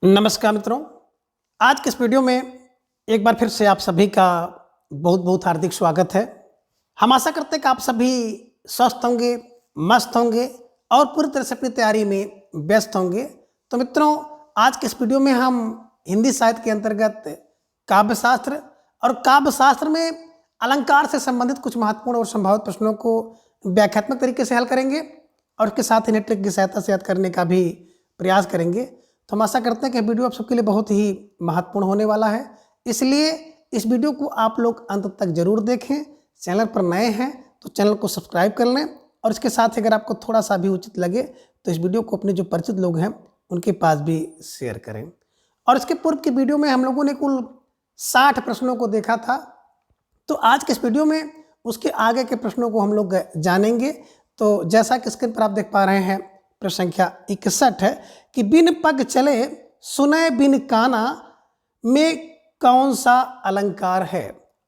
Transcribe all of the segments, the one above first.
नमस्कार मित्रों। आज के इस वीडियो में एक बार फिर से आप सभी का बहुत बहुत हार्दिक स्वागत है। हम आशा करते हैं कि आप सभी स्वस्थ होंगे, मस्त होंगे और पूरी तरह से अपनी तैयारी में व्यस्त होंगे। तो मित्रों, आज के इस वीडियो में हम हिंदी साहित्य के अंतर्गत काव्यशास्त्र और काव्यशास्त्र में अलंकार से संबंधित कुछ महत्वपूर्ण और संभावित प्रश्नों को व्याख्यात्मक तरीके से हल करेंगे और उसके साथ ही नेट ट्रिक की सहायता से याद करने का भी प्रयास करेंगे। तो हम आशा करते हैं कि वीडियो आप सबके लिए बहुत ही महत्वपूर्ण होने वाला है, इसलिए इस वीडियो को आप लोग अंत तक जरूर देखें। चैनल पर नए हैं तो चैनल को सब्सक्राइब कर लें और इसके साथ अगर आपको थोड़ा सा भी उचित लगे तो इस वीडियो को अपने जो परिचित लोग हैं उनके पास भी शेयर करें। और इसके पूर्व की वीडियो में हम लोगों ने कुल 60 प्रश्नों को देखा था, तो आज के इस वीडियो में उसके आगे के प्रश्नों को हम लोग जानेंगे। तो जैसा कि स्क्रीन पर आप देख पा रहे हैं, प्रश्न संख्या 61 है कि बिन पग चले सुने बिन काना में कौन सा अलंकार है।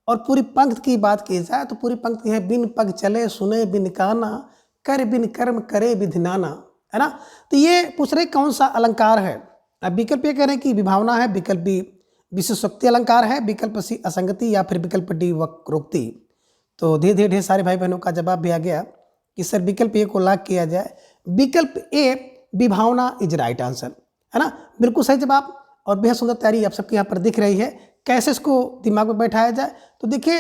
और पूरी पंक्ति की बात की जाए तो पूरी पंक्ति है बिन पग चले सुने बिन काना कर बिन कर्म करे विधि नाना, है ना। तो ये पूछ रहे कौन सा अलंकार है। अब विकल्प ये कह रहे हैं कि विभावना है, विकल्प बी विशेषोक्ति अलंकार है, विकल्प सी असंगति या फिर विकल्प डी वक्रोक्ति। तो धीरे धीरे ढेर सारे भाई बहनों का जवाब भी आ गया कि सर विकल्प ए को लॉक किया जाए। विकल्प ए विभावना इज राइट आंसर, है ना, बिल्कुल सही जवाब। और बेहद सुंदर तैयारी आप सबके यहाँ पर दिख रही है। कैसे इसको दिमाग में बैठाया जाए, तो देखिए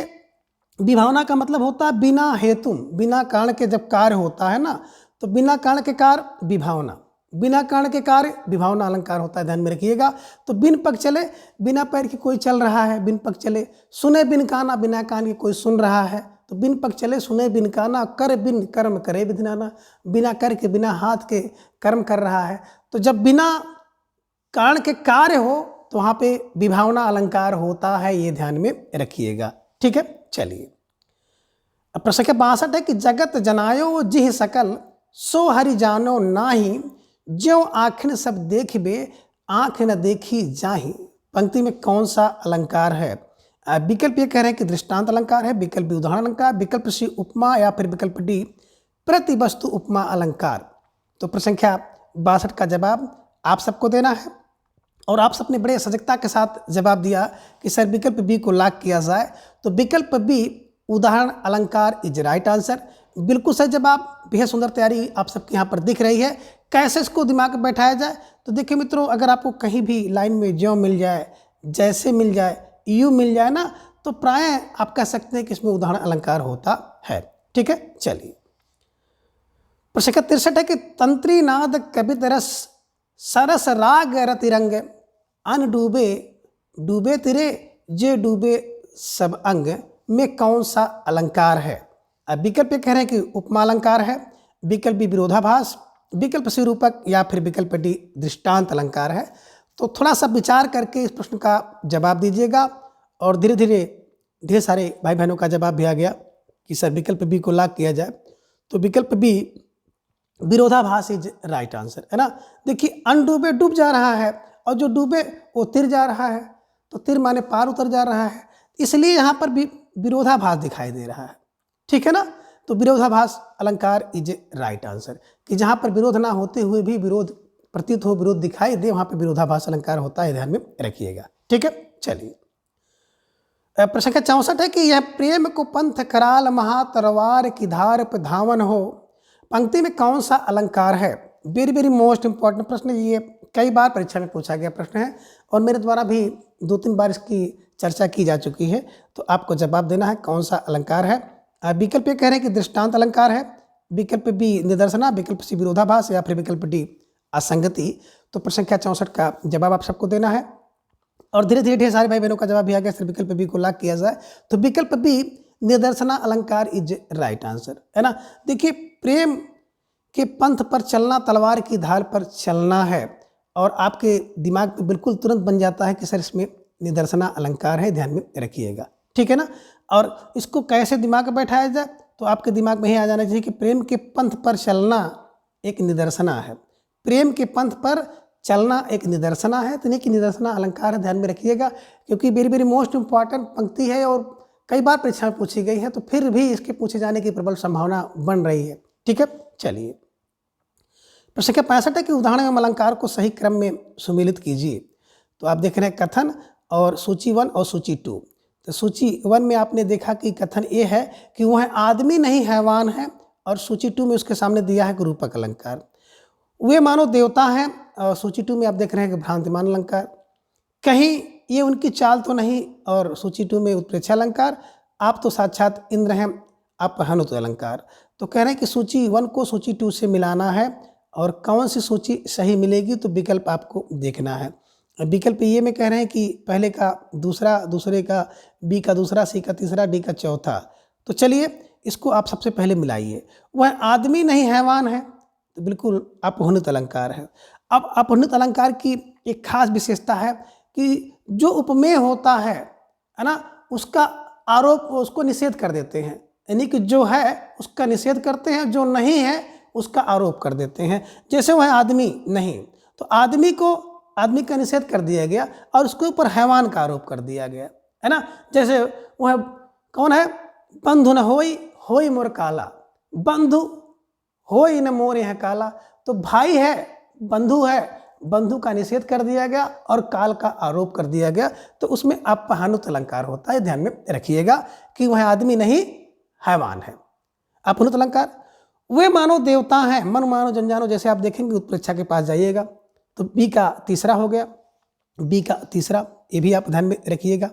विभावना का मतलब होता है बिना हेतु, बिना कारण के जब कार्य होता है ना, तो बिना कारण के कार्य विभावना, बिना कारण के कार्य विभावना अलंकार होता है, ध्यान में रखिएगा। तो बिन पग चले, बिना पैर के कोई चल रहा है, बिन पग चले। सुने बिन काना, बिना कान के कोई सुन रहा है, तो बिन पग चले सुने बिन काना कर बिन कर्म करे विधि नाना, बिना कर के बिना हाथ के कर्म कर रहा है। तो जब बिना कारण के कार्य हो तो वहाँ पे विभावना अलंकार होता है, ये ध्यान में रखिएगा। ठीक है, चलिए अब प्रश्न संख्या 62 है कि जगत जनायो जिह सकल सो हरि जानो नाही, ज्यों आँखिन सब देखिबे आँख न देखी जाहि। पंक्ति में कौन सा अलंकार है। विकल्प ये कह रहे हैं कि दृष्टांत अलंकार है, विकल्प बी उदाहरण अलंकार, विकल्प सी उपमा या फिर विकल्प डी प्रतिवस्तु उपमा अलंकार। तो प्रश्न संख्या 62 का जवाब आप सबको देना है और आप सबने बड़े सजगता के साथ जवाब दिया कि सर विकल्प बी को लॉक किया जाए। तो विकल्प बी उदाहरण अलंकार इज राइट आंसर, बिल्कुल सही जवाब। बेहद सुंदर तैयारी आप सबके यहाँ पर दिख रही है। कैसे इसको दिमाग में बैठाया जाए, तो देखिए मित्रों, अगर आपको कहीं भी लाइन में ज्यों मिल जाए, जैसे मिल जाए, यू मिल जाए ना, तो प्राय आप कह सकते हैं कि इसमें उदाहरण अलंकार होता है। ठीक है, चलिए प्रश्न 63 है कि तंत्री नाद कवित रस सरस राग रतिरंग अन डूबे डूबे तिरे जे डूबे सब अंग में कौन सा अलंकार है। अब विकल्प ये कह रहे हैं कि उपमा अलंकार है, विकल्प बी विरोधाभास, विकल्प सी रूपक या फिर विकल्प डी दृष्टांत अलंकार है। तो थोड़ा सा विचार करके इस प्रश्न का जवाब दीजिएगा। और धीरे धीरे ढेर सारे भाई बहनों का जवाब भी आ गया कि सर विकल्प बी को लॉक किया जाए। तो विकल्प बी विरोधाभास इज राइट आंसर, है ना। देखिए अनडूबे डूब जा रहा है और जो डूबे वो तिर जा रहा है, तो तिर माने पार उतर जा रहा है, इसलिए यहाँ पर भी विरोधाभास दिखाई दे रहा है। ठीक है ना, तो विरोधाभास अलंकार इज राइट आंसर, कि जहाँ पर विरोध ना होते हुए भी विरोध प्रतीत हो, विरोध दिखाई दे, वहाँ पर विरोधाभास अलंकार होता है, ध्यान में रखिएगा। ठीक है, चलिए प्रश्न संख्या 64 है कि यह प्रेम को पंथ कराल महा तरवार की धार पे धावन हो। पंक्ति में कौन सा अलंकार है। वेरी वेरी मोस्ट इंपॉर्टेंट प्रश्न, ये कई बार परीक्षा में पूछा गया प्रश्न है और मेरे द्वारा भी 2-3 बार इसकी चर्चा की जा चुकी है। तो आपको जवाब देना है कौन सा अलंकार है। विकल्प ये कह रहे हैं कि दृष्टांत अलंकार है, विकल्प बी निदर्शना, विकल्प सी विरोधाभास या फिर विकल्प डी असंगति। तो प्रश्न संख्या 64 का जवाब आप सबको देना है और धीरे धीरे ढेर सारे भाई बहनों का जवाब भी आ गया, सिर्फ विकल्प बी को लॉक किया जाए। तो विकल्प बी निदर्शना अलंकार इज राइट आंसर, है ना। देखिए प्रेम के पंथ पर चलना तलवार की धार पर चलना है और आपके दिमाग में बिल्कुल तुरंत बन जाता है कि सर इसमें निदर्शना अलंकार है, ध्यान में रखिएगा। ठीक है ना, और इसको कैसे दिमाग में बैठाया जाए, तो आपके दिमाग में ही आ जाना चाहिए कि प्रेम के पंथ पर चलना एक निदर्शना है, प्रेम के पंथ पर चलना एक निदर्शना है, तो नहीं कि निदर्शना अलंकार है, ध्यान में रखिएगा। क्योंकि वेरी वेरी मोस्ट इंपॉर्टेंट पंक्ति है और कई बार परीक्षा में पूछी गई है, तो फिर भी इसके पूछे जाने की प्रबल संभावना बन रही है। ठीक है, चलिए प्रश्न संख्या 65 है कि उदाहरण एवं अलंकार को सही क्रम में सुमेलित कीजिए। तो आप देख रहे हैं कथन और सूची 1 और सूची 2। तो सूची 1 में आपने देखा कि कथन ये है कि वह आदमी नहीं हैवान है, और सूची 2 में उसके सामने दिया है कि रूपक अलंकार। वे मानो देवता हैं, और सूची 2 में आप देख रहे हैं कि भ्रांतिमान अलंकार। कहीं ये उनकी चाल तो नहीं, और सूची 2 में उत्प्रेक्षा अलंकार। आप तो साक्षात इंद्र हैं, आप हनुत अलंकार। तो कह रहे हैं कि सूची 1 को सूची 2 से मिलाना है, और कौन सी सूची सही मिलेगी तो विकल्प आपको देखना है। विकल्प ये में कह रहे हैं कि पहले का दूसरा, दूसरे का बी का दूसरा, सी का तीसरा, डी का चौथा। तो चलिए इसको आप सबसे पहले मिलाइए। वह आदमी नहीं हैवान है, तो बिल्कुल अपहुनित अलंकार है। अब अपहुनित अलंकार की एक खास विशेषता है कि जो उपमेय होता है ना, उसका आरोप, उसको निषेध कर देते हैं। यानी कि जो है उसका निषेध करते हैं, जो नहीं है उसका आरोप कर देते हैं। जैसे वह आदमी नहीं, तो आदमी का निषेध कर दिया गया और उसके ऊपर हैवान का आरोप कर दिया गया, है ना। जैसे वह कौन है, बंधु न होई मोर काला, बंधु होई न मोर है काला। तो भाई है, बंधु है, बंधु का निषेध कर दिया गया और काल का आरोप कर दिया गया। तो उसमें अपहानुत अलंकार होता है, ध्यान में रखिएगा कि वह आदमी नहीं हैवान है। अपहुनित अलंकार, वे मानो देवता हैं, मन मानो जन जानो। जैसे आप देखेंगे उत्प्रेक्षा के पास जाइएगा तो बी का तीसरा हो गया, बी का तीसरा, ये भी आप ध्यान में रखिएगा।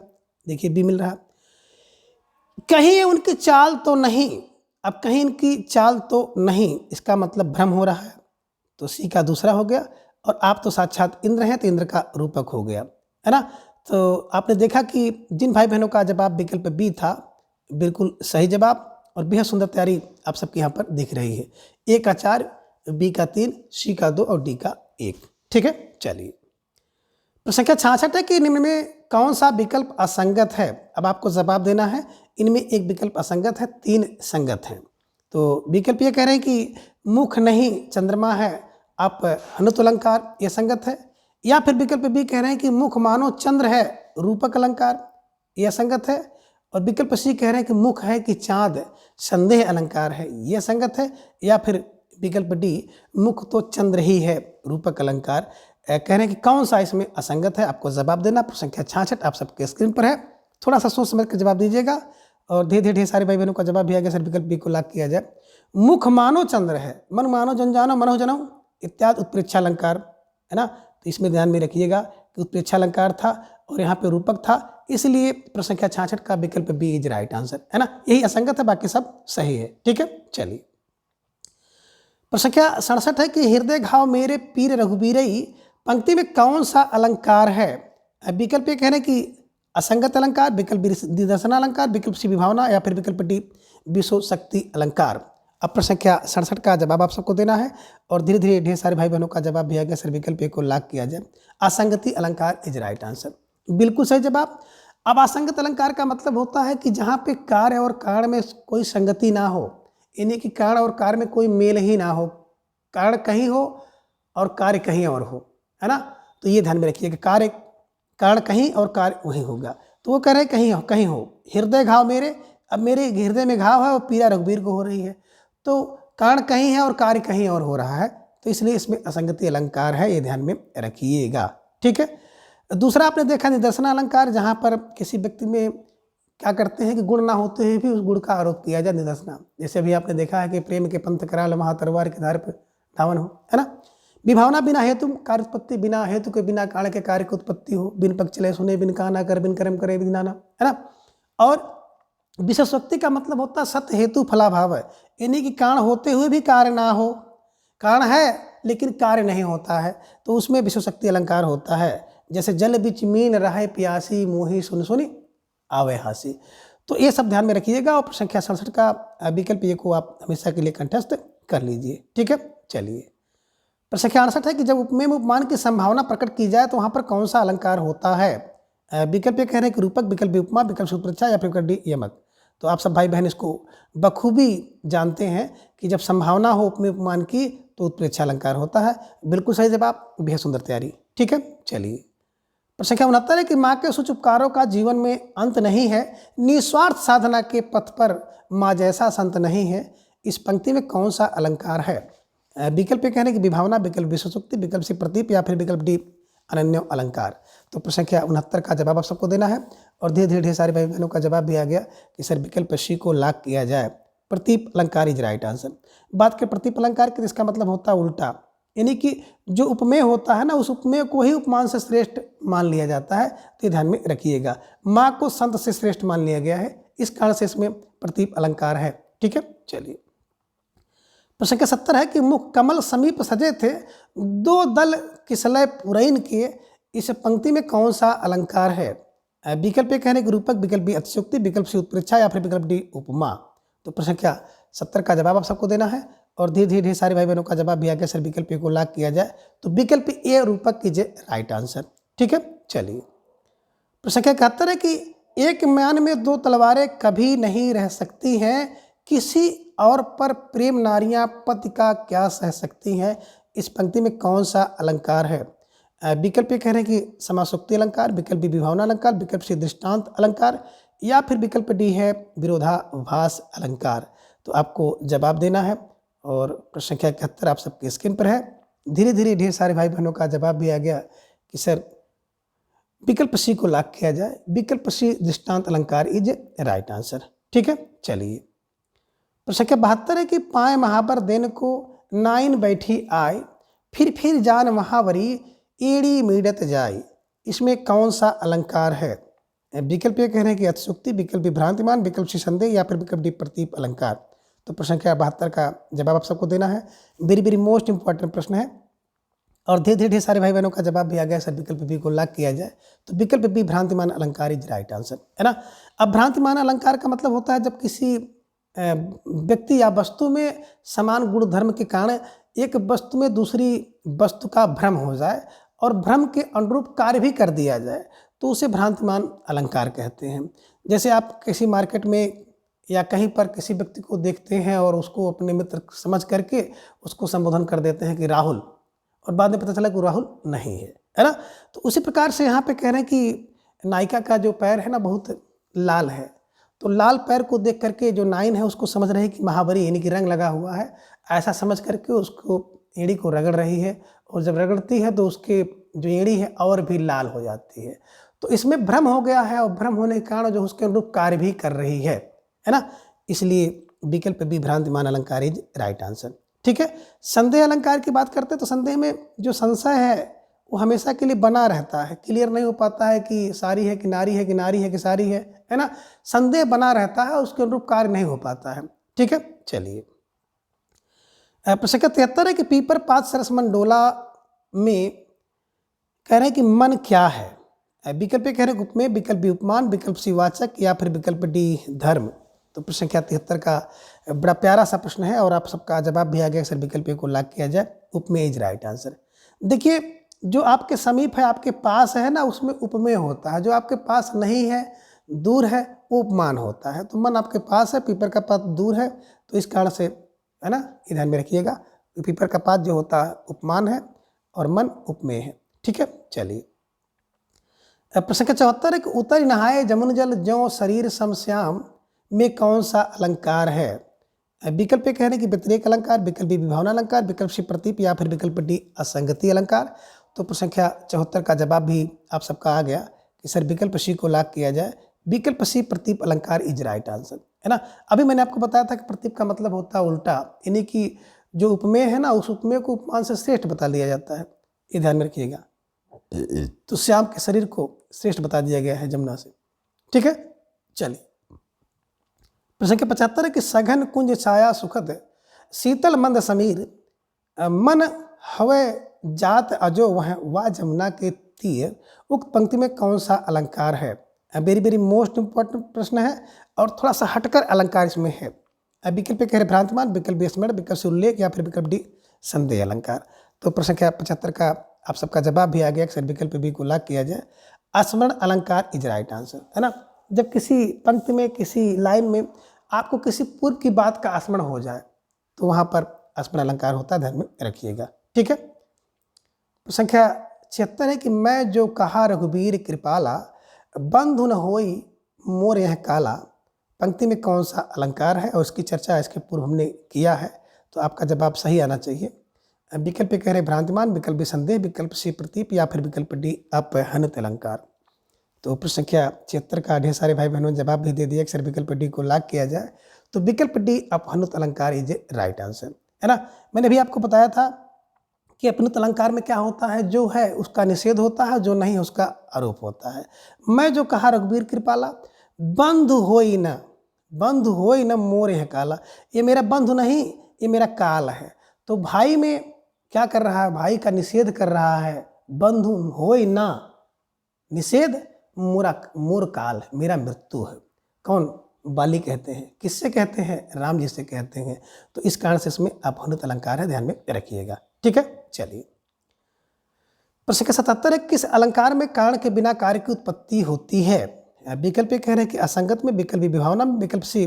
देखिए बी मिल रहा। कहीं उनकी चाल तो नहीं, अब कहीं इनकी चाल तो नहीं, इसका मतलब भ्रम हो रहा है, तो सी का दूसरा हो गया। और आप तो साक्षात इंद्र हैं, तो इंद्र का रूपक हो गया, है ना। तो आपने देखा कि जिन भाई बहनों का जवाब विकल्प बी था, बिल्कुल सही जवाब, और बेहद सुंदर तैयारी आप सबकी यहाँ पर दिख रही है। ए का 4, बी का 3, सी का 2 और डी का 1। ठीक है, चलिए प्रश्न संख्या 66 है कि निम्न में कौन सा विकल्प असंगत है। अब आपको जवाब देना है। इनमें एक विकल्प असंगत है, 3 संगत हैं। तो विकल्प ये कह रहे हैं कि मुख नहीं चंद्रमा है, आप हनुत अलंकार, ये संगत है। या फिर विकल्प बी कह रहे हैं कि मुख मानो चंद्र है, रूपक अलंकार, यह संगत है। और विकल्प सी कह रहे हैं कि मुख है कि चांद, संदेह अलंकार है, यह संगत है। या फिर विकल्प डी, मुख तो चंद्र ही है, रूपक अलंकार। कह रहे हैं कि कौन सा इसमें असंगत है। आपको जवाब देना। प्रश्न संख्या 66 आप सबके स्क्रीन पर है, थोड़ा सा सोच समझ कर जवाब दीजिएगा। और धीरे धीरे ढेर सारे भाई बहनों का जवाब भी आ गया। सर विकल्प बी को लाख किया जाए। मुख मानो चंद्र है, मन मानो जन जानो, मनो जनो इत्यादि उत्प्रेक्षा अलंकार, है ना। तो इसमें ध्यान में रखिएगा कि उत्प्रेक्षा अलंकार था और यहाँ पे रूपक था, इसलिए प्रश्न संख्या 66 का विकल्प बी इज राइट आंसर, है ना। यही असंगत है, बाकी सब सही है। ठीक है, चलिए प्रश्न संख्या 67 है कि हृदय घाव मेरे पीर रघुबीरई पंक्ति में कौन सा अलंकार है। विकल्प ये कह रहे हैं कि असंगत अलंकार, विकल्प बी दर्शना अलंकार, विकल्प सी विभावना, या फिर विकल्प डी विश्व शक्ति अलंकार। अब प्रश्न संख्या 67 का जवाब आप सबको देना है, और धीरे धीरे ढेर सारे भाई बहनों का जवाब भी आ गया। सर विकल्प ए को लाख किया जाए। असंगति अलंकार इज राइट आंसर, बिल्कुल सही जवाब। अब असंगत अलंकार का मतलब होता है कि जहाँ पे कार्य और कारण में कोई संगति ना हो, यानी कि कारण और कार्य में कोई मेल ही ना हो, कारण कहीं हो और कार्य कहीं और हो, है ना। तो ये ध्यान में रखिए कि कारण कहीं और कार्य वहीं होगा। तो वो कह रहे हैं कहीं हो। हृदय घाव मेरे, अब मेरे हृदय में घाव है और पीड़ा रघुबीर को हो रही है, तो कारण कहीं है और कार्य कहीं और हो रहा है, तो इसलिए इसमें असंगति अलंकार है, ये ध्यान में रखिएगा। ठीक है। दूसरा आपने देखा निदर्शन अलंकार, जहाँ पर किसी व्यक्ति में क्या करते हैं कि गुण ना होते हुए भी उस गुण का आरोप किया जाए, निदर्शना। जैसे अभी आपने देखा है कि प्रेम के पंथ कराल महा तलवार के धार पर धावन हो, है ना। विभावना बिना हेतु कार्य उत्पत्ति, बिना हेतु के बिना कारण के कार्य की उत्पत्ति हो, बिन पक्ष चले सुने, बिन कहा ना कर, बिन कर्म करे बिन नाना, है ना। और विशेषोक्ति का मतलब होता है सत्य हेतु फलाभाव है, यानी कि कारण होते हुए भी कार्य ना हो, कारण है लेकिन कार्य नहीं होता है, तो उसमें विशेषोक्ति अलंकार होता है। जैसे जल बिच मीन रहे प्यासी, मोही सुन सुनी आवे हासी। तो ये सब ध्यान में रखिएगा। और संख्या 67 का विकल्प ये को आप हमेशा के लिए कंठस्थ कर लीजिए। ठीक है, चलिए प्रश्न संख्या 68 है कि जब उपमेय में उपमान की संभावना प्रकट की जाए तो वहाँ पर कौन सा अलंकार होता है। विकल्प ये कह रहे हैं कि रूपक, विकल्प उपमा, विकल्प सूत्रच्छा, या फिर विकल्प डी यमक। तो आप सब भाई बहन इसको बखूबी जानते हैं कि जब संभावना हो उपमेय उपमान की तो उत्प्रेक्षा अलंकार होता है। बिल्कुल सही जवाब, बेहद सुंदर तैयारी। ठीक है, चलिए प्रश्न संख्या 69 है कि माँ के सुच उपकारों का जीवन में अंत नहीं है, निस्वार्थ साधना के पथ पर माँ जैसा संत नहीं है। इस पंक्ति में कौन सा अलंकार है। विकल्प ए कहने की विभावना, विकल्प विशेषोक्ति, विकल्प सी प्रतीप या फिर विकल्प डी अनन्य अलंकार। तो प्रश्न संख्या 69 का जवाब आप सबको देना है और धीरे धीरे ढेर सारे भाई बहनों का जवाब भी आ गया कि सर विकल्प सी को लॉक किया जाए। प्रतीप अलंकार इज राइट आंसर। बात करें प्रतीप अलंकार की, इसका मतलब होता है उल्टा, यानी कि जो उपमेय होता है ना, उस उपमेय को ही उपमान से श्रेष्ठ मान लिया जाता है। तो ध्यान में रखिएगा, माँ को संत से श्रेष्ठ मान लिया गया है, इस कारण से इसमें प्रतीप अलंकार है। ठीक है, चलिए प्रश्न संख्या 70 है कि मुख कमल समीप सजे थे, दो दल किसलय पुरैन के, इस पंक्ति में कौन सा अलंकार है? विकल्प ए कहने के रूपक, विकल्प बी अतिशयोक्ति, विकल्प सी उत्प्रेक्षा या फिर विकल्प डी उपमा। तो प्रश्न संख्या 70 का जवाब आप सबको देना है और धीरे धीरे ढेर सारे भाई बहनों का जवाब भी आ गया सर विकल्प ए को लॉक किया जाए। तो विकल्प ए रूपक कीजिए राइट आंसर। ठीक है, चलिए प्रश्न संख्या 71 है कि एक म्यान में दो तलवारें कभी नहीं रह सकती हैं, किसी और पर प्रेम नारियां पति का क्या सह सकती हैं, इस पंक्ति में कौन सा अलंकार है? विकल्प ये कह रहे हैं कि समासोक्ति अलंकार, विकल्प बी विभावना अलंकार, विकल्प सी दृष्टांत अलंकार या फिर विकल्प डी है विरोधाभास अलंकार। तो आपको जवाब देना है और प्रश्न संख्या 71 आप सबके स्क्रीन पर है। धीरे धीरे ढेर सारे भाई बहनों का जवाब भी आ गया कि सर विकल्प सी को लॉक किया जाए, विकल्प सी दृष्टांत अलंकार इज राइट आंसर। ठीक है, चलिए प्रश्न संख्या 72 है कि पाए महाबर देन को नाइन बैठी आए, फिर जान महावरी एड़ी मीडत जाए, इसमें कौन सा अलंकार है? विकल्प ये कह रहे हैं कि अतिशयोक्ति, विकल्प बी भ्रांतिमान, विकल्प सी संदेह या फिर विकल्प डी प्रतीप अलंकार। तो प्रश्न संख्या 72 का जवाब आप सबको देना है। वेरी वेरी मोस्ट इंपॉर्टेंट प्रश्न है और धीरे धीरे सारे भाई बहनों का जवाब भी आ गया सर विकल्प बी को लॉक किया जाए। तो विकल्प बी भ्रांतिमान अलंकार इज राइट आंसर, है ना। अब भ्रांतिमान अलंकार का मतलब होता है जब किसी व्यक्ति या वस्तु में समान गुण धर्म के कारण एक वस्तु में दूसरी वस्तु का भ्रम हो जाए और भ्रम के अनुरूप कार्य भी कर दिया जाए, तो उसे भ्रांतिमान अलंकार कहते हैं। जैसे आप किसी मार्केट में या कहीं पर किसी व्यक्ति को देखते हैं और उसको अपने मित्र समझ करके उसको संबोधन कर देते हैं कि राहुल, और बाद में पता चला कि राहुल नहीं है ना। तो उसी प्रकार से यहाँ पे कह रहे हैं कि नायिका का जो पैर है ना बहुत लाल है, तो लाल पैर को देख करके जो नाइन है उसको समझ रहे हैं कि महावरी यानी कि रंग लगा हुआ है, ऐसा समझ करके उसको एड़ी को रगड़ रही है और जब रगड़ती है तो उसके जो एड़ी है और भी लाल हो जाती है। तो इसमें भ्रम हो गया है और भ्रम होने के कारण जो उसके अनुरूप कार्य भी कर रही है ना। इसलिए विकल्प बी भ्रांतिमान अलंकार इज राइट आंसर। ठीक है, संदेह अलंकार की बात करते हैं तो संदेह में जो संशय है वो हमेशा के लिए बना रहता है, क्लियर नहीं हो पाता है कि सारी है कि नारी है कि नारी है कि सारी है ना। संदेह बना रहता है, उसके अनुरूप कार्य नहीं हो पाता है। ठीक है, चलिए प्रश्न 73 है कि पीपर पात सरस मन डोला में कह रहे हैं कि मन क्या है? विकल्प कह रहे हैं उपमेय, विकल्प बी उपमान, विकल्प सी वाचक या फिर विकल्प डी धर्म। तो प्रश्न संख्या 73 का बड़ा प्यारा सा प्रश्न है और आप सबका जवाब भी आ गया सर विकल्प को लॉक किया जाए, उपमेय इज राइट आंसर। देखिए जो आपके समीप है, आपके पास है ना, उसमें उपमेय होता है, जो आपके पास नहीं है, दूर है, वो उपमान होता है। तो मन आपके पास है, पीपर का पात दूर है, तो इस कारण से है ना, ये ध्यान में रखिएगा, पीपर का पात जो होता है उपमान है और मन उपमेय है। ठीक है, चलिए प्रश्न 74 है कि उतर नहाए जमुन जल ज्यों शरीर समश्याम में कौन सा अलंकार है? विकल्प कह रहे हैं कि व्यतिरेक अलंकार, विकल्प बी विभावना अलंकार, विकल्प सी प्रतीप या फिर विकल्प डी असंगति अलंकार। तो प्रश्न संख्या 74 का जवाब भी आप सबका आ गया कि सर विकल्प सी को लॉक किया जाए, विकल्प सी प्रतीप अलंकार इज राइट आंसर, है ना। अभी मैंने आपको बताया था कि प्रतीप का मतलब होता है उल्टा, यानी कि जो उपमेय है ना उस उपमेय को उपमान से श्रेष्ठ बता लिया जाता है, ये ध्यान में रखिएगा। तो श्याम के शरीर को श्रेष्ठ बता दिया गया है जमुना से। ठीक है, चलिए प्रश्न के 75 है कि सघन कुंज छाया सुखद शीतल मंद समीर मन हवे जात अजो वह जमुना के तीर, उक्त पंक्ति में कौन सा अलंकार है? वेरी वेरी मोस्ट इंपॉर्टेंट प्रश्न है और थोड़ा सा हटकर अलंकार इसमें है। विकल्प कह रहे भ्रांतिमान, विकल्प बी स्मरण, विकल्प से उल्लेख या फिर विकल्प डी संदेह अलंकार। तो प्रश्न संख्या 75 का आप सबका जवाब भी आ गया सर विकल्प बी को लॉक किया जाए, स्मरण अलंकार इज राइट आंसर, है ना। जब किसी पंक्ति में किसी लाइन में आपको किसी पूर्व की बात का स्मरण हो जाए तो वहाँ पर स्मरण अलंकार होता है, ध्यान में रखिएगा। ठीक है, संख्या 76 है कि मैं जो कहा रघुबीर कृपाला बंधु न होई मोर यह काला, पंक्ति में कौन सा अलंकार है और उसकी चर्चा इसके पूर्व हमने किया है, तो आपका जवाब सही आना चाहिए। विकल्प ए कह रहे भ्रांतिमान, विकल्प बी संदेह, विकल्प सी प्रतीप या फिर विकल्प डी अपहनित अलंकार। तो प्रश्न संख्या 76 का ढेर सारे भाई बहनों ने जवाब भी दे दिया कि सर विकल्प डी को लॉक किया जाए। तो विकल्प डी अपहनित अलंकार इज ए राइट आंसर, है ना। मैंने भी आपको बताया था कि अपहनित अलंकार में क्या होता है, जो है उसका निषेध होता है, जो नहीं उसका आरोप होता है। मैं जो कहा रघुवीर कृपाला, बंधु होई न, बंधु होई न मोरे है काला, ये मेरा बंधु नहीं, ये मेरा काल है। तो भाई में क्या कर रहा है, भाई का निषेध कर रहा है, बंधु होई ना, निषेध मोर काल, मेरा मृत्यु है। कौन, बाली कहते हैं, किससे कहते हैं, राम जी से कहते हैं। तो इस कारण से इसमें अपहनित अलंकार है, ध्यान में रखिएगा, ठीक है। चलिए प्रश्न 77 है, किस अलंकार में कारण के बिना कार्य की उत्पत्ति होती है। विकल्प ये कह रहे हैं कि असंगत में, विकल्प बी विभावना में, विकल्प सी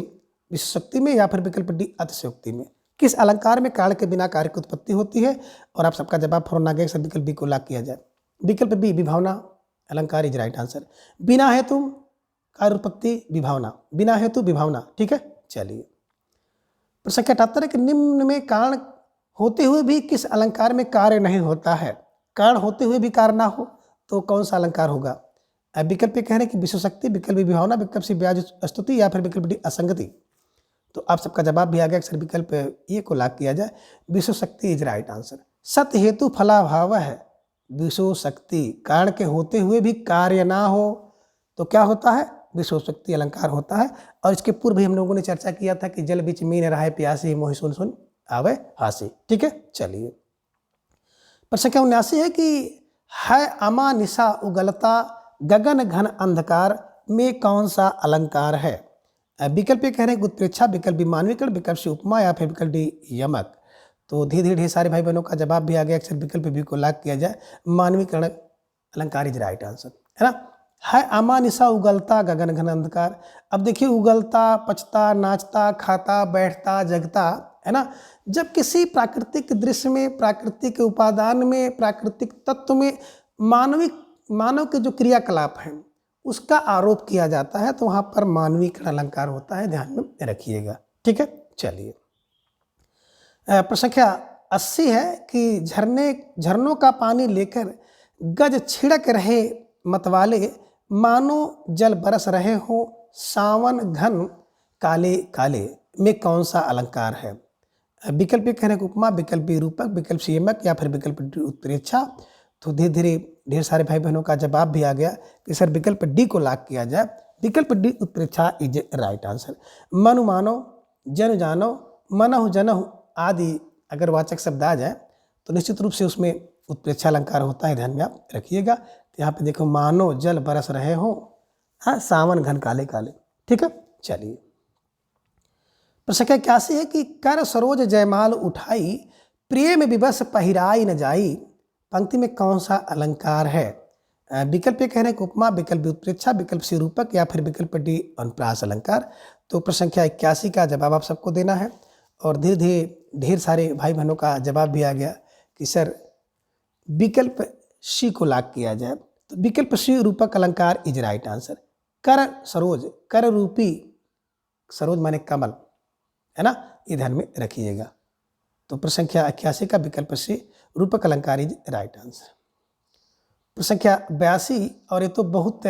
विशेषोक्ति में या फिर विकल्प डी अतिशयोक्ति में। किस अलंकार में कारण के बिना कार्य की उत्पत्ति होती है, और आप सबका जवाब फौरन आ गया, सर विकल्प बी को लॉक किया जाए। विकल्प बी विभावना अलंकार इज राइट आंसर। बिना हेतु कार्य उत्पत्ति विभावना, बिना हेतु विभावना, ठीक है। चलिए प्रश्न 78 है कि निम्न में कारण होते हुए भी किस अलंकार में कार्य नहीं होता है। कारण होते हुए भी कार्य ना हो तो कौन सा अलंकार होगा। विकल्प ये कह रहे हैं कि विशेषोक्ति, विकल्प विभावना, विकल्प सी ब्याज स्तुति या फिर विकल्प डी असंगति। तो आप सबका जवाब भी आ गया, सर विकल्प ए को लॉक किया जाए, विशेषोक्ति इज राइट आंसर। सत हेतु फलाभाव है, विशेषोक्ति, कारण के होते हुए भी कार्य ना हो तो क्या होता है, विशेषोक्ति अलंकार होता है। और इसके पूर्व भी हम लोगों ने चर्चा किया था कि जल बीच मीन रहे प्यासी, मोहि सुन सुन आवे हासी, ठीक है। चलिए प्रश्न 79 है कि है अमा निशा उगलता गगन घन अंधकार में कौन सा अलंकार है। विकल्प ये कह रहे हैं उत्प्रेक्षा, विकल्प बी मानवीकरण, विकल्प से उपमा या फिर विकल्प डी यमक। तो धीरे धीरे ढेर सारे भाई बहनों का जवाब भी आ गया, अक्सर विकल्प बी को लॉक किया जाए, मानवीकरण अलंकार इज राइट आंसर, है ना। है अमा निशा उगलता गगन घन अंधकार। अब देखिए उगलता, पचता, नाचता, खाता, बैठता, जगता, है ना। जब किसी प्राकृतिक दृश्य में, प्राकृतिक उपादान में, प्राकृतिक तत्व में मानव के जो क्रियाकलाप हैं उसका आरोप किया जाता है तो वहाँ पर मानवीकरण अलंकार होता है, ध्यान में रखिएगा, ठीक है। चलिए प्रश्न संख्या 80 है कि झरनों का पानी लेकर गज छिड़क रहे मतवाले, मानो जल बरस रहे हो सावन घन काले काले में कौन सा अलंकार है। विकल्प कह रहे हैं उपमा, विकल्प बी रूपक, विकल्प सी यमक या फिर विकल्प डी उत्प्रेक्षा। तो धीरे धीरे ढेर सारे भाई बहनों का जवाब भी आ गया कि सर विकल्प डी को लॉक किया जाए, विकल्प डी उत्प्रेक्षा इज राइट आंसर। मनु मानो, जन जानो, मनहु जनहु आदि अगर वाचक शब्द आ जाए तो निश्चित रूप से उसमें उत्प्रेक्षा अलंकार होता है, ध्यान में आप रखिएगा। तो यहाँ पे देखो मानो जल बरस रहे हो, हाँ सावन घन काले काले, ठीक है। चलिए प्रश्न 81 है कि कर सरोज जयमाल उठाई, प्रेम विवश पहिराई न जाई, पंक्ति में कौन सा अलंकार है। विकल्प ये कह रहे हैं उपमा, विकल्प उत्प्रेक्षा, विकल्प सी रूपक या फिर विकल्प डी अनुप्रास अलंकार। तो प्रश्न संख्या 81 का जवाब आप सबको देना है और धीरे धीरे ढेर सारे भाई बहनों का जवाब भी आ गया कि सर विकल्प सी को लॉक किया जाए। तो विकल्प सी रूपक अलंकार इज राइट आंसर। कर सरोज, कर रूपी, सरोज माने कमल, है ना, ये ध्यान में रखिएगा। तो प्रश्न संख्या 81 का विकल्प सी रूपक अलंकार इज राइट आंसर। प्रश्न संख्या 82 और ये तो बहुत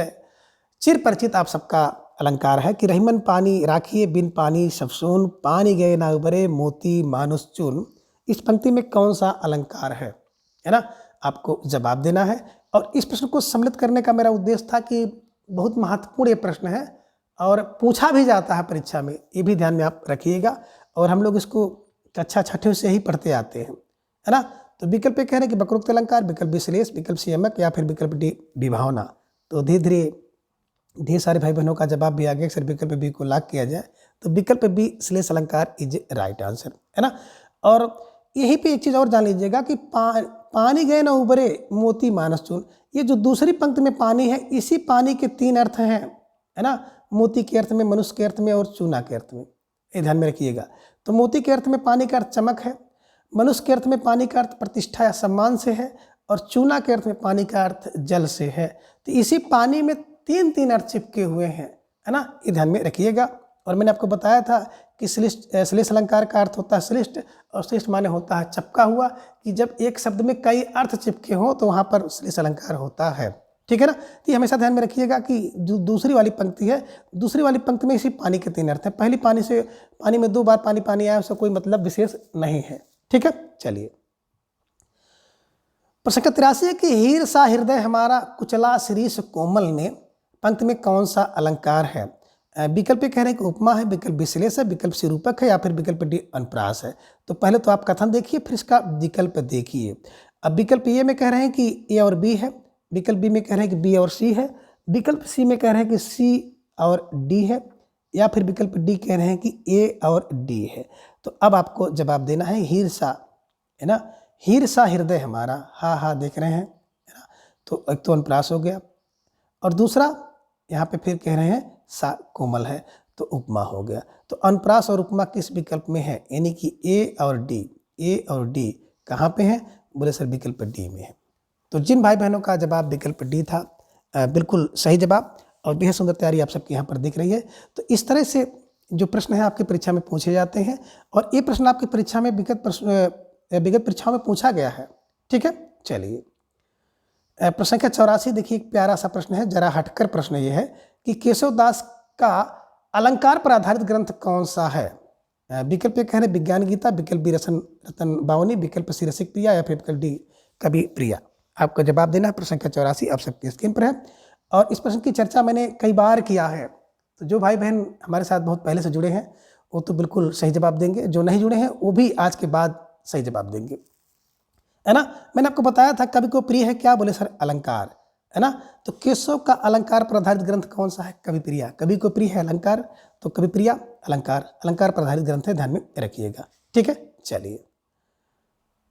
चिर परिचित आप सबका अलंकार है कि रहीमन पानी राखिए बिन पानी सब सोन, पानी गए ना उबरे मोती मानुष चून। इस पंक्ति में कौन सा अलंकार है ना, आपको जवाब देना है। और इस प्रश्न को सम्मिलित करने का मेरा उद्देश्य था कि बहुत महत्वपूर्ण ये प्रश्न है और पूछा भी जाता है परीक्षा में, ये भी ध्यान में आप रखिएगा। और हम लोग इसको कक्षा 6 से ही पढ़ते आते हैं, है ना। तो विकल्प कह रहे हैं कि वक्रोक्त अलंकार, विकल्प विश्लेष, विकल्प सी यमक या फिर विकल्प डी विभावना। तो धीरे धीरे ढेर सारे भाई बहनों का जवाब भी आ गया, सर विकल्प बी को लॉक किया जाए। तो विकल्प बी श्लेष अलंकार इज राइट आंसर, है ना। और यहीं पे एक चीज़ और जान लीजिएगा कि पानी गए न उबरे मोती मानस चून, ये जो दूसरी पंक्ति में पानी है, इसी पानी के 3 अर्थ हैं, है ना। मोती के अर्थ में, मनुष्य के अर्थ में और चूना के अर्थ में, ये ध्यान में रखिएगा। तो मोती के अर्थ में पानी का अर्थ चमक है, मनुष्य के अर्थ में पानी का अर्थ प्रतिष्ठा या सम्मान से है और चूना के अर्थ में पानी का अर्थ जल से है। तो इसी पानी में 3 अर्थ चिपके हुए हैं, है ना, ये ध्यान में रखिएगा। और मैंने आपको बताया था कि श्लेष अलंकार का अर्थ होता है श्लिष्ट, और श्लिष्ट माने होता है चपका हुआ, कि जब एक शब्द में कई अर्थ चिपके हों तो वहाँ पर श्लेष अलंकार होता है। ठीक है ना। तो ये हमेशा ध्यान में रखिएगा कि जो दूसरी वाली पंक्ति है, दूसरी वाली पंक्ति में इसी पानी के 3 अर्थ हैं। पहली पानी में 2 बार पानी पानी आया, उसका कोई मतलब विशेष नहीं है। ठीक है, चलिए। प्रश्न 83 है कि हीर सा हृदय हमारा कुचला शिरीष कोमल ने, पंक्ति में कौन सा अलंकार है? विकल्प कह रहे हैं कि उपमा है, विकल्प विश्लेष है, विकल्प से रूपक है, या फिर विकल्प डी अनुप्रास है। तो पहले तो आप कथन देखिए, फिर इसका विकल्प देखिए। अब विकल्प ए में कह रहे हैं कि ए और बी है, विकल्प बी में कह रहे हैं कि बी और सी है, विकल्प सी में कह रहे हैं कि सी और डी है, या फिर विकल्प डी कह रहे हैं कि ए और डी है। तो अब आपको जवाब देना है हीर सा, है ना, हीर सा हृदय हमारा, हा देख रहे हैं, है ना। तो एक तो अनुप्रास हो गया, और दूसरा यहाँ पे फिर कह रहे हैं सा कोमल है, तो उपमा हो गया। तो अनुप्रास और उपमा किस विकल्प में है? यानी कि ए और डी कहाँ पे हैं? बोले सर विकल्प डी में है। तो जिन भाई बहनों का जवाब विकल्प डी था, बिल्कुल सही जवाब, और बेहद सुंदर तैयारी आप सबकी यहाँ पर दिख रही है। तो इस तरह से जो प्रश्न है आपकी परीक्षा में पूछे जाते हैं, और ये प्रश्न आपकी परीक्षा में विगत परीक्षाओं में पूछा गया है। ठीक है, चलिए। प्रश्न संख्या 84 देखिए, एक प्यारा सा प्रश्न है, जरा हटकर प्रश्न ये है कि केशवदास का अलंकार पर आधारित ग्रंथ कौन सा है? विकल्प कह रहे विज्ञान गीता, विकल्प बी रतन बावनी, विकल्प सी रसिक प्रिया, या फिर विकल्प डी कवि प्रिया। आपको जवाब देना है। प्रश्न संख्या 84 आप सबकी स्क्रीन पर है, और इस प्रश्न की चर्चा मैंने कई बार किया है। तो जो भाई बहन हमारे साथ बहुत पहले से जुड़े हैं वो तो बिल्कुल सही जवाब देंगे, जो नहीं जुड़े हैं वो भी आज के बाद सही जवाब देंगे, है ना। मैंने आपको बताया था कवि को प्रिय है क्या? बोले सर अलंकार, है ना। तो केशव का अलंकार पर आधारित ग्रंथ कौन सा है? कवि प्रिया। कवि को प्रिय है अलंकार, तो कवि प्रिया अलंकार पर आधारित ग्रंथ है, ध्यान में रखिएगा। ठीक है, चलिए।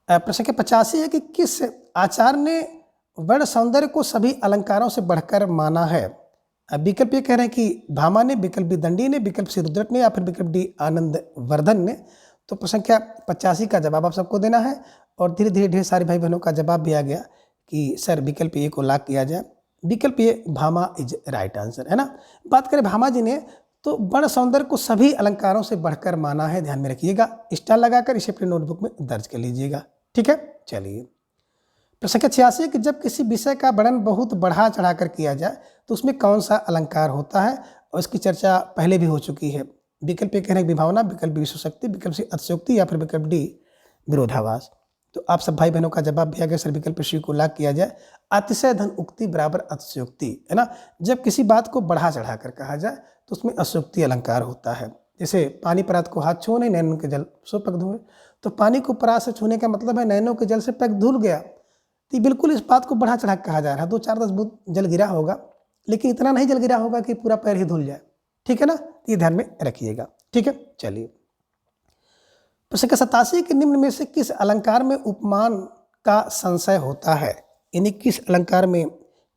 प्रश्न के 85 है कि किस आचार्य ने वर्ण सौंदर्य को सभी अलंकारों से बढ़कर माना है? विकल्प ये कह रहे हैं कि भामा ने, विकल्प बी दंडी ने, विकल्प सी रुद्रट ने, या फिर विकल्प डी आनंद वर्धन ने। तो प्रश्न संख्या 85 का जवाब आप सबको देना है, और धीरे धीरे ढेर सारे भाई बहनों का जवाब भी आ गया कि सर विकल्प ए को लॉक किया जाए। विकल्प ए भामा इज राइट आंसर, है ना। बात करें भामा जी ने, तो वर्ण सौंदर्य को सभी अलंकारों से बढ़कर माना है, ध्यान में रखिएगा। स्टार लगाकर इसे अपनी नोटबुक में दर्ज कर लीजिएगा। ठीक है, चलिए। प्रश्न संख्या 86 कि जब किसी विषय का वर्णन बहुत बढ़ा चढ़ाकर किया जाए तो उसमें कौन सा अलंकार होता है? और इसकी चर्चा पहले भी हो चुकी है। विकल्प ए कह रहे हैं विभावना, विकल्प बी विश्वशक्ति, विकल्प सी अतिशयोक्ति, या फिर विकल्प डी विरोधाभास। तो आप सब भाई बहनों का जवाब भी आ गया, सर विकल्प सी को लॉक किया जाए। अतिशय धन उक्ति बराबर अतिशयोक्ति, है ना। जब किसी बात को बढ़ा चढ़ाकर कहा जाए तो उसमें अतिशयोक्ति अलंकार होता है। जैसे पानी परात को हाथ छो नहीं, नैनों के जल सो पग धोए। तो पानी को परात से छूने का मतलब है नैनों के जल से पग धुल गया। तो बिल्कुल इस बात को बढ़ा चढ़ा कहा जा रहा है। 2-4-10 बूंद जल गिरा होगा, लेकिन इतना नहीं जल गिरा होगा कि पूरा पैर ही धुल जाए। ठीक है ना, ये ध्यान में रखिएगा। ठीक है, चलिए। प्रश्न का 87 के निम्न में से किस अलंकार में उपमान का संशय होता है? यानी किस अलंकार में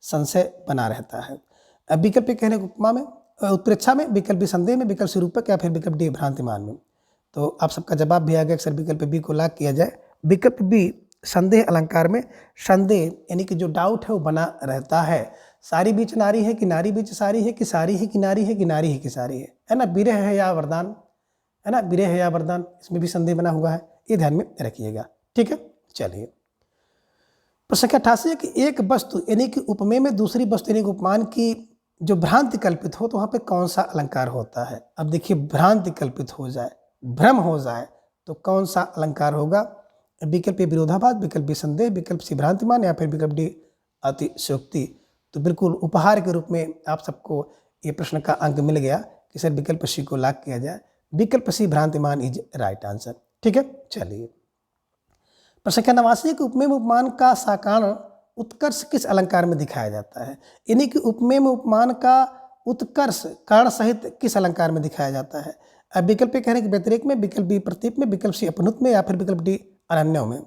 संशय बना रहता है? विकल्प कहने को उपमा में, उत्प्रेक्षा में, विकल्प बी संदेह में, विकल्प सी रूपक, या फिर विकल्प डी भ्रांतिमान में। तो आप सबका जवाब भी आ गया, सर विकल्प बी को लॉक किया जाए। विकल्प बी संदेह अलंकार में संदेह यानी कि जो डाउट है वो बना रहता है। सारी बीच नारी है कि नारी बीच सारी है, कि सारी है कि नारी है, कि नारी है कि सारी है ना। विरह है या वरदान, है ना, विरह है या वरदान, इसमें भी संदेह बना हुआ है, ये ध्यान में रखिएगा। ठीक है, चलिए। प्रश्न 88 है कि एक वस्तु यानी कि उपमेय में दूसरी वस्तु यानी कि उपमान की जो भ्रांति कल्पित हो तो वहाँ पे कौन सा अलंकार होता है? अब देखिए, भ्रांति कल्पित हो जाए, भ्रम हो जाए तो कौन सा अलंकार होगा? विकल्प ए विरोधाभास, विकल्प बी संदेह, विकल्प सी भ्रांतिमान, या फिर विकल्प डी अतिशयोक्ति। तो बिल्कुल उपहार के रूप में आप सबको ये प्रश्न का अंक मिल गया कि सर विकल्प सी को लॉक किया जाए। विकल्प सी भ्रांतिमान इज राइट आंसर। ठीक है, चलिए। प्रश्न संख्या 89 कि उपमेय में उपमान का साकार उत्कर्ष किस अलंकार में दिखाया जाता है? यानी कि उपमेय में उपमान का उत्कर्ष कारण सहित किस अलंकार में दिखाया जाता है? अब विकल्प कह रहे हैं कि व्यतिरेक में, विकल्प बी प्रतीप में, विकल्प सी अपनुत में, या फिर विकल्प डी अनन्यों में।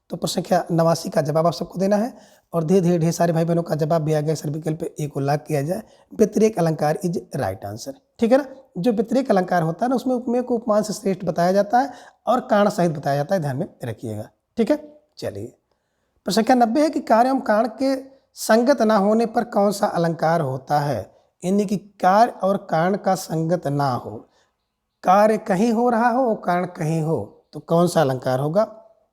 तो प्रश्न संख्या 89 का जवाब आप सबको देना है, और धीरे धीरे ढेर सारे भाई बहनों का जवाब भी आ गया, सर विकल्प ए को लॉक किया जाए। व्यतिरेक अलंकार इज राइट आंसर। ठीक है ना। जो व्यतिरेक अलंकार होता है ना, उसमें उपमेय को उपमान से श्रेष्ठ बताया जाता है और कारण सहित बताया जाता है, ध्यान में रखिएगा। ठीक है, चलिए। प्रश्न संख्या 90 है कि कार्य एवं कारण के संगत ना होने पर कौन सा अलंकार होता है? यानी कि कार्य और कारण का संगत ना हो। कार्य कहीं हो रहा हो और कारण कहीं हो, तो कौन सा अलंकार होगा?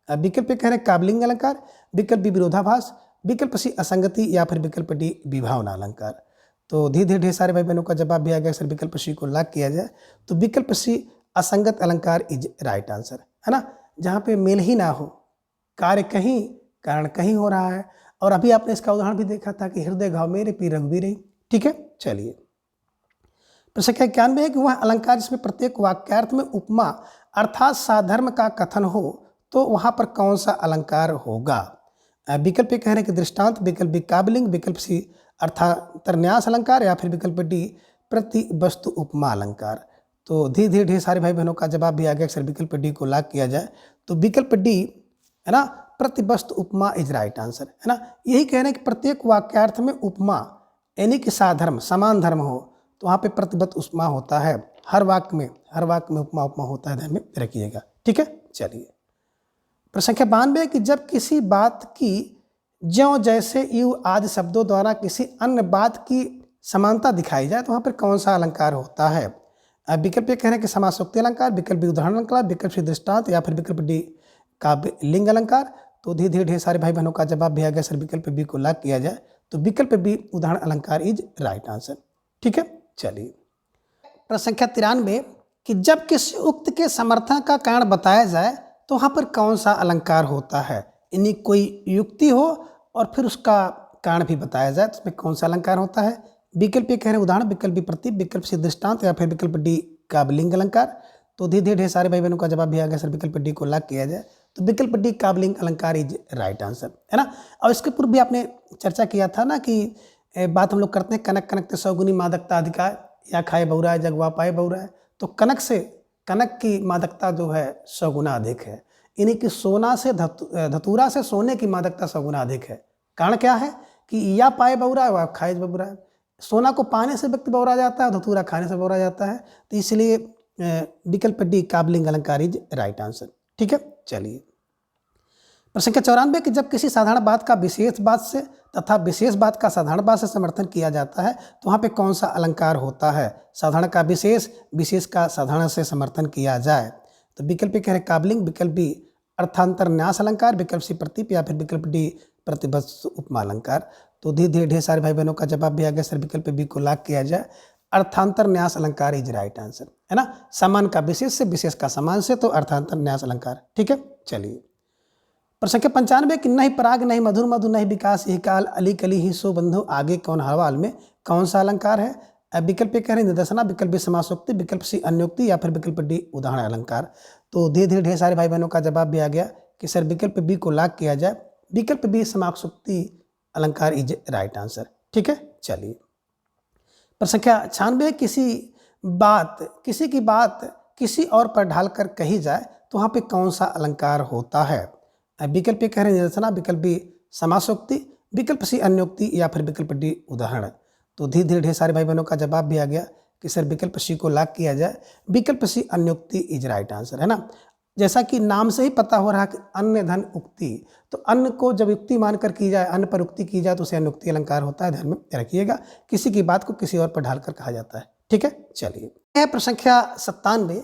अब विकल्प ए कह रहे हैं काबलिंग अलंकार, विकल्प बी विरोधाभास, विकल्प सी असंगति या फिर विकल्प डी विभावना अलंकार। तो धीरे धीरे ढेर सारे भाई बहनों का जवाब भी आ गया। सर विकल्प सी को लॉक किया जाए तो विकल्प सी असंगत अलंकार इज राइट आंसर, है ना, जहाँ पे मेल ही ना हो, कार्य कहीं कारण कहीं हो रहा है। और अभी आपने इसका उदाहरण भी देखा था कि हृदय घाव मेरे पी रघुवीर रही। ठीक है, चलिए प्रश्न संख्या 91 है कि वह अलंकार जिसमें प्रत्येक वाक्यार्थ में उपमा अर्थात साधर्म का कथन हो तो वहां पर कौन सा अलंकार होगा? विकल्प ए कह रहे हैं कि दृष्टांत, विकल्प बी काबलिंग, विकल्प सी अर्थांतरन्यास अलंकार या फिर विकल्प डी प्रति वस्तु उपमा अलंकार। तो धीरे धीरे ढेर सारे भाई बहनों का जवाब भी आ गया। अक्सर विकल्प डी को लॉक किया जाए तो विकल्प डी, है ना, प्रति वस्तु उपमा इज राइट आंसर, है ना। यही कह रहे हैं कि प्रत्येक वाक्यार्थ में उपमा यानी कि साधर्म समान धर्म हो तो वहाँ पे प्रतिबद्ध उपमा होता है। हर वाक्य में उपमा होता है, ध्यान में रखिएगा। ठीक है, चलिए प्रश्न संख्या 92 कि जब किसी बात की ज्यों जैसे यू आदि शब्दों द्वारा किसी अन्य बात की समानता दिखाई जाए तो वहाँ पर कौन सा अलंकार होता है? विकल्प ये कह रहे हैं कि समासोक्ति अलंकार, विकल्प बी उदाहरण अलंकार, विकल्प सी दृष्टांत या फिर विकल्प डी काव्य लिंग अलंकार। तो धीरे धीरे ढेर सारे भाई बहनों का जवाब भी आ गया। सर विकल्प बी को लॉक किया जाए तो विकल्प बी उदाहरण अलंकार इज राइट आंसर। ठीक है, चलिए प्रश्न संख्या 93 कि जब किसी उक्त के समर्थन का कारण बताया जाए तो वहाँ पर कौन सा अलंकार होता है? यानी कोई युक्ति हो और फिर उसका कारण भी बताया जाए तो उसमें कौन सा अलंकार होता है? विकल्प ये कह रहे हैं उदाहरण, विकल्प बी प्रतीक, विकल्प सी दृष्टांत या फिर विकल्प डी काव्यलिंग अलंकार। तो धीरे धीरे ढेर सारे भाई बहनों का जवाब भी आ गया। सर विकल्प डी को लॉक किया जाए तो विकल्प डी काव्यलिंग अलंकार इज राइट आंसर, है ना। और इसके पूर्व भी आपने चर्चा किया था ना कि बात हम लोग करते हैं कनक कनक सौगुनी मादकता अधिकार या खाए बहुरा जगवा पाए बहुरा। तो कनक की मादकता जो है 100 गुना अधिक है, यानी कि सोना से धतूरा से सोने की मादकता 100 गुना अधिक है। कारण क्या है कि या पाए बहुरा है या खाए बहुरा है। सोना को पाने से व्यक्ति बहुरा जाता है, धतूरा खाने से बहुरा जाता है। तो इसलिए विकल्प डी काव्यलिंग अलंकार इज राइट आंसर। ठीक है, चलिए प्रश्न संख्या 94 कि जब किसी साधारण बात का विशेष बात से तथा विशेष बात का साधारण बात से समर्थन किया जाता है तो वहाँ पे कौन सा अलंकार होता है? साधारण का विशेष, विशेष का साधारण से समर्थन किया जाए तो विकल्प कह रहे काबलिंग, विकल्प बी अर्थांतरन्यास अलंकार, विकल्प सी प्रतीप या फिर विकल्प डी प्रतिवस्तु उपमा अलंकार। तो धीरे धीरे ढेर सारे भाई बहनों का जवाब भी आ गया। सर विकल्प बी को लॉक किया जाए, अर्थांतरन्यास अलंकार इज राइट आंसर, है ना। समान का विशेष से, विशेष का समान से, तो अर्थांतरन्यास अलंकार। ठीक है, चलिए प्रश्न संख्या 95 कि नहीं पराग नहीं मधुर मधु नहीं विकास यही काल अली कली ही सो बंधु आगे कौन हवाल में कौन सा अलंकार है? विकल्प कह रहे हैं निदर्शना, विकल्प बी समासोक्ति, विकल्प सी अन्योक्ति या फिर विकल्प डी उदाहरण अलंकार। तो धीरे धीरे ढेर सारे भाई बहनों का जवाब भी आ गया कि सर विकल्प बी को लॉक किया जाए, विकल्प बी समासोक्ति अलंकार इज राइट आंसर। ठीक है, चलिए प्रश्न संख्या 96 किसी की बात किसी और पर ढालकर कही जाए तो वहाँ पे कौन सा अलंकार होता है? विकल्प कह रहे हैं निदर्शना, विकल्प बी समासोक्ति, विकल्प सी अन्योक्ति या फिर विकल्प डी उदाहरण। तो धीरे धीरे ढेर सारे भाई बहनों का जवाब भी आ गया कि सर विकल्प सी को लॉक किया जाए, विकल्प सी अन्योक्ति इज राइट आंसर, है ना। जैसा कि नाम से ही पता हो रहा है कि अन्य धन उक्ति, तो अन्य को जब युक्ति मानकर की जाए, अन्य पर उक्ति की जाए तो उसे अन्योक्ति अलंकार होता है। ध्यान में रखिएगा, किसी की बात को किसी और पर ढालकर कहा जाता है। ठीक है, चलिए प्रश्न संख्या 97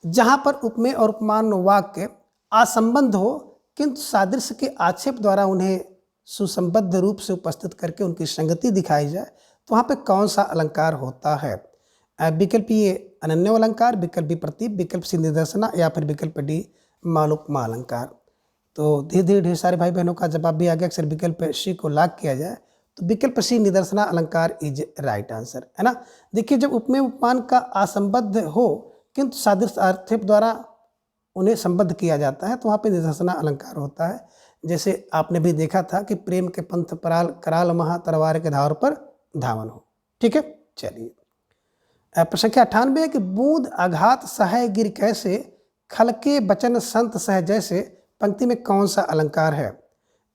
जहाँ पर उपमेय और उपमान वाक्य असंबद्ध हो किंतु सादृश्य के आक्षेप द्वारा उन्हें सुसंबद्ध रूप से उपस्थित करके उनकी संगति दिखाई जाए तो वहाँ पे कौन सा अलंकार होता है? विकल्प ये अनन्य अलंकार, विकल्प बी प्रतीप, विकल्प सी निदर्शना या फिर विकल्प डी मालोपमा अलंकार। तो धीरे धीरे ढेर सारे भाई बहनों का जवाब भी आ गया। अक्सर विकल्प सी को लॉक किया जाए तो विकल्प सी निदर्शना अलंकार इज राइट आंसर, है ना। देखिए जब उपमेय उपमान का असंबद्ध हो किंतु सादृश्य आक्षेप द्वारा उन्हें संबद्ध किया जाता है तो वहाँ पे निदर्शना अलंकार होता है। जैसे आपने भी देखा था कि प्रेम के पंथ पराल कराल महा तरवार के धार पर धावन हो। ठीक है, चलिए प्रश्न संख्या 98 कि बूंद आघात सहाय गिर कैसे खलके बचन संत सह जैसे पंक्ति में कौन सा अलंकार है?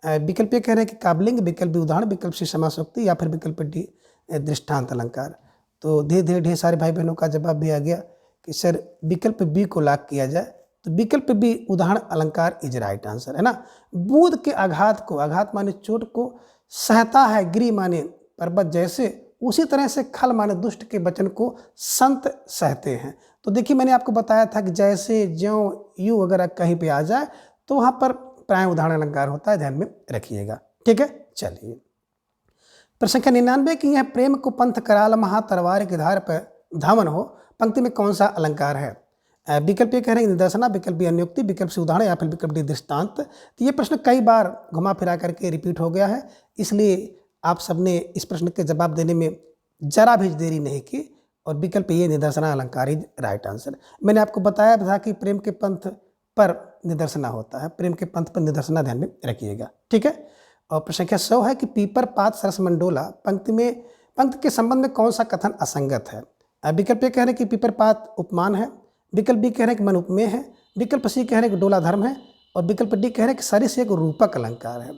विकल्प कह रहे हैं कि काबलिंग, विकल्प बी उदाहरण, विकल्प सी समासोक्ति या फिर विकल्प डी दृष्टांत अलंकार। तो धीरे धीरे ढेर सारे भाई बहनों का जवाब भी आ गया कि सर विकल्प बी को लॉक किया जाए तो विकल्प बी उदाहरण अलंकार इज राइट आंसर, है ना। बूंद के आघात को, आघात माने चोट को, सहता है, गिरी माने पर्वत जैसे उसी तरह से खल माने दुष्ट के वचन को संत सहते हैं। तो देखिए मैंने आपको बताया था कि जैसे, ज्यों, यूं वगैरह कहीं पे आ जाए तो वहाँ पर प्राय उदाहरण अलंकार होता है, ध्यान में रखिएगा। ठीक है, चलिए प्रश्न संख्या 99 की यह प्रेम को पंथ कराल महा तलवार के धार पर धावन हो, पंक्ति में कौन सा अलंकार है? विकल्प ए कह रहे हैं निदर्शना, विकल्प बी अन्योक्ति, विकल्प सी उदाहरण या फिर विकल्प डी दृष्टांत। तो ये प्रश्न कई बार घुमा फिरा करके रिपीट हो गया है, इसलिए आप सबने इस प्रश्न के जवाब देने में जरा भी देरी नहीं की और विकल्प ये निदर्शना अलंकार ही राइट आंसर। मैंने आपको बताया था कि प्रेम के पंथ पर निदर्शना होता है, प्रेम के पंथ पर निदर्शना ध्यान में रखिएगा। ठीक है, और प्रश्न संख्या 100 है कि पीपर पात सरस मंडोला पंक्ति के संबंध में कौन सा कथन असंगत है? विकल्प ए कह रहे हैं कि पीपर पात उपमान है, विकल्प बी कह रहे हैं कि मन उपमेय है, विकल्प सी कह रहे हैं कि डोला धर्म है और विकल्प डी कह रहे हैं कि सरिस एक रूपक अलंकार है।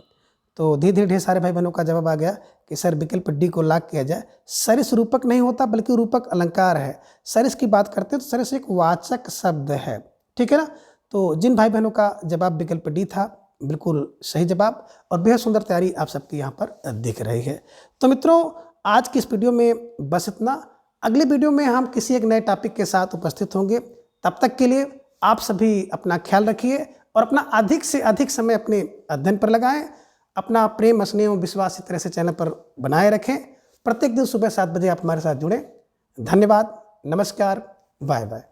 तो धीरे धीरे ढेर सारे भाई बहनों का जवाब आ गया कि सर विकल्प डी को लॉक किया जाए। सरिस रूपक नहीं होता बल्कि रूपक अलंकार है। सरिस की बात करते हैं तो सरिस एक वाचक शब्द है। ठीक है ना, तो जिन भाई बहनों का जवाब विकल्प डी था बिल्कुल सही जवाब और बेहद सुंदर तैयारी आप सबकी यहाँ पर दिख रही है। तो मित्रों आज की इस वीडियो में बस इतना। अगले वीडियो में हम किसी एक नए टॉपिक के साथ उपस्थित होंगे। तब तक के लिए आप सभी अपना ख्याल रखिए और अपना अधिक से अधिक समय अपने अध्ययन पर लगाएं। अपना प्रेम, स्नेह और विश्वास इस तरह से चैनल पर बनाए रखें। प्रत्येक दिन सुबह 7 बजे आप हमारे साथ जुड़ें। धन्यवाद, नमस्कार, बाय बाय।